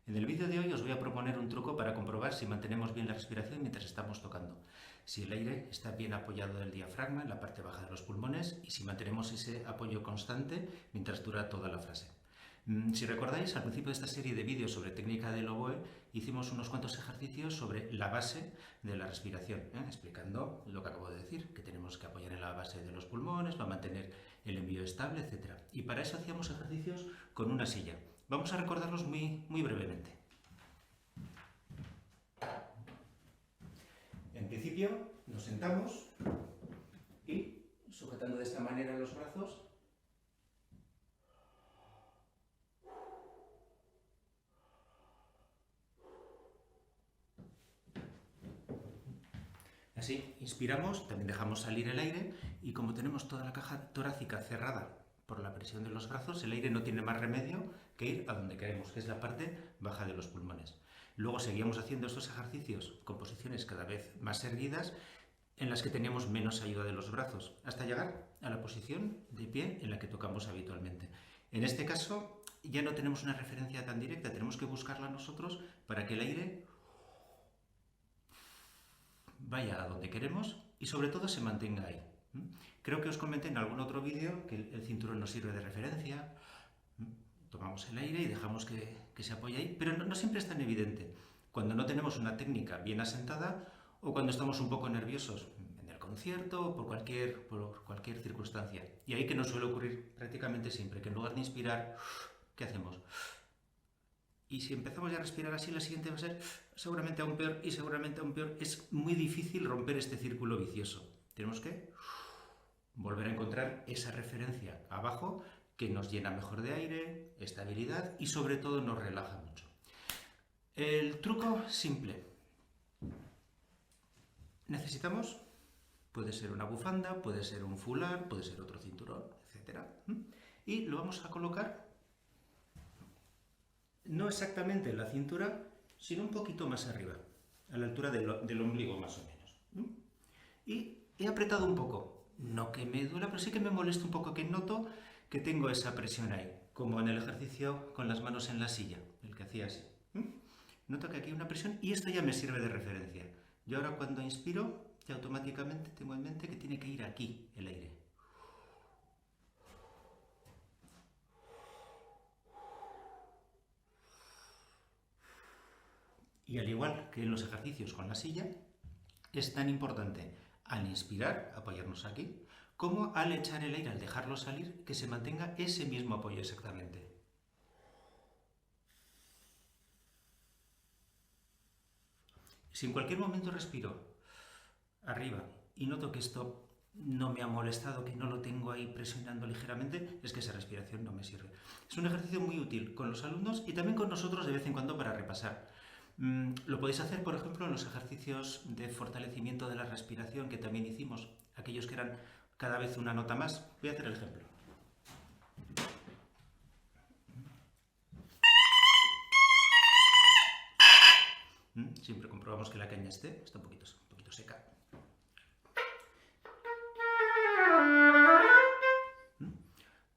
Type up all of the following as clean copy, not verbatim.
En el vídeo de hoy os voy a proponer un truco para comprobar si mantenemos bien la respiración mientras estamos tocando, si el aire está bien apoyado del diafragma en la parte baja de los pulmones y si mantenemos ese apoyo constante mientras dura toda la frase. Si recordáis, al principio de esta serie de vídeos sobre técnica del oboe hicimos unos cuantos ejercicios sobre la base de la respiración, explicando lo que acabo de decir, que tenemos que apoyar en la base de los pulmones para mantener el envío estable, etc. Y para eso hacíamos ejercicios con una silla. Vamos a recordarlos muy brevemente. En principio nos sentamos y, sujetando de esta manera los brazos, así, inspiramos, también dejamos salir el aire y como tenemos toda la caja torácica cerrada por la presión de los brazos, el aire no tiene más remedio que ir a donde queremos, que es la parte baja de los pulmones. Luego seguíamos haciendo estos ejercicios con posiciones cada vez más erguidas en las que teníamos menos ayuda de los brazos, hasta llegar a la posición de pie en la que tocamos habitualmente. En este caso ya no tenemos una referencia tan directa, tenemos que buscarla nosotros para que el aire vaya a donde queremos y sobre todo se mantenga ahí. Creo que os comenté en algún otro vídeo que el cinturón nos sirve de referencia. Tomamos el aire y dejamos que se apoye ahí, pero no siempre es tan evidente. Cuando no tenemos una técnica bien asentada o cuando estamos un poco nerviosos en el concierto o por cualquier circunstancia. Y ahí que nos suele ocurrir prácticamente siempre, que en lugar de inspirar, ¿qué hacemos? Y si empezamos ya a respirar así, la siguiente va a ser seguramente aún peor y seguramente aún peor. Es muy difícil romper este círculo vicioso. Tenemos que volver a encontrar esa referencia abajo que nos llena mejor de aire, estabilidad y sobre todo nos relaja mucho. El truco simple. Necesitamos, puede ser una bufanda, puede ser un fular, puede ser otro cinturón, etc. Y lo vamos a colocar no exactamente en la cintura, sino un poquito más arriba, a la altura del ombligo más o menos. Y he apretado un poco, no que me duela, pero sí que me molesta un poco, que noto que tengo esa presión ahí, como en el ejercicio con las manos en la silla, el que hacía así. Noto que aquí hay una presión y esto ya me sirve de referencia. Yo ahora cuando inspiro, ya automáticamente tengo en mente que tiene que ir aquí el aire. Y al igual que en los ejercicios con la silla, es tan importante al inspirar, apoyarnos aquí, como al echar el aire, al dejarlo salir, que se mantenga ese mismo apoyo exactamente. Si en cualquier momento respiro arriba y noto que esto no me ha molestado, que no lo tengo ahí presionando ligeramente, es que esa respiración no me sirve. Es un ejercicio muy útil con los alumnos y también con nosotros de vez en cuando para repasar. Lo podéis hacer, por ejemplo, en los ejercicios de fortalecimiento de la respiración que también hicimos, aquellos que eran cada vez una nota más. Voy a hacer el ejemplo. Siempre comprobamos que la caña está un poquito seca.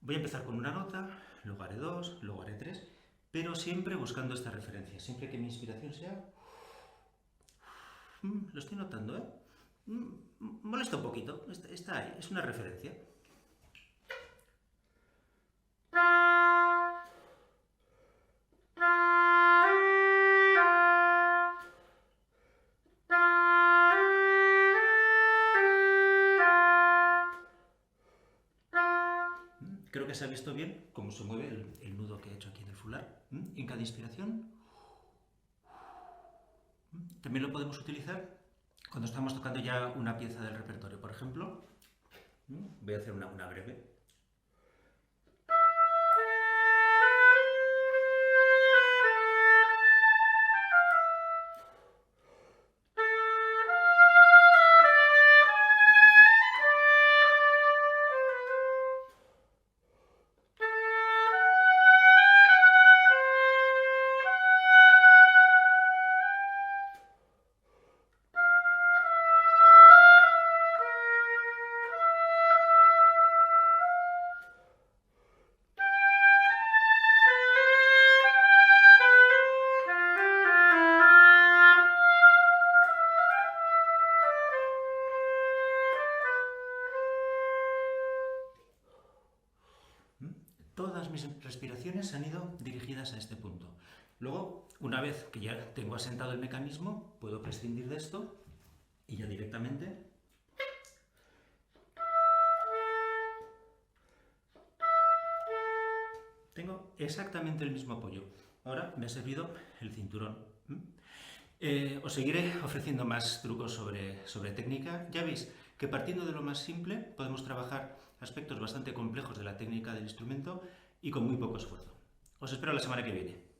Voy a empezar con una nota, luego haré dos, luego haré tres, pero siempre buscando esta referencia, siempre que mi inspiración sea... Lo estoy notando, ¿eh? Molesta un poquito, está ahí, es una referencia. Creo que se ha visto bien cómo se mueve el nudo que he hecho aquí del fular. En cada inspiración. También lo podemos utilizar cuando estamos tocando ya una pieza del repertorio. Por ejemplo, voy a hacer una breve. todas mis respiraciones han ido dirigidas a este punto. Luego, una vez que ya tengo asentado el mecanismo, puedo prescindir de esto y ya directamente tengo exactamente el mismo apoyo. Ahora me ha servido el cinturón. Os seguiré ofreciendo más trucos sobre técnica. Ya veis que partiendo de lo más simple podemos trabajar aspectos bastante complejos de la técnica del instrumento y con muy poco esfuerzo. Os espero la semana que viene.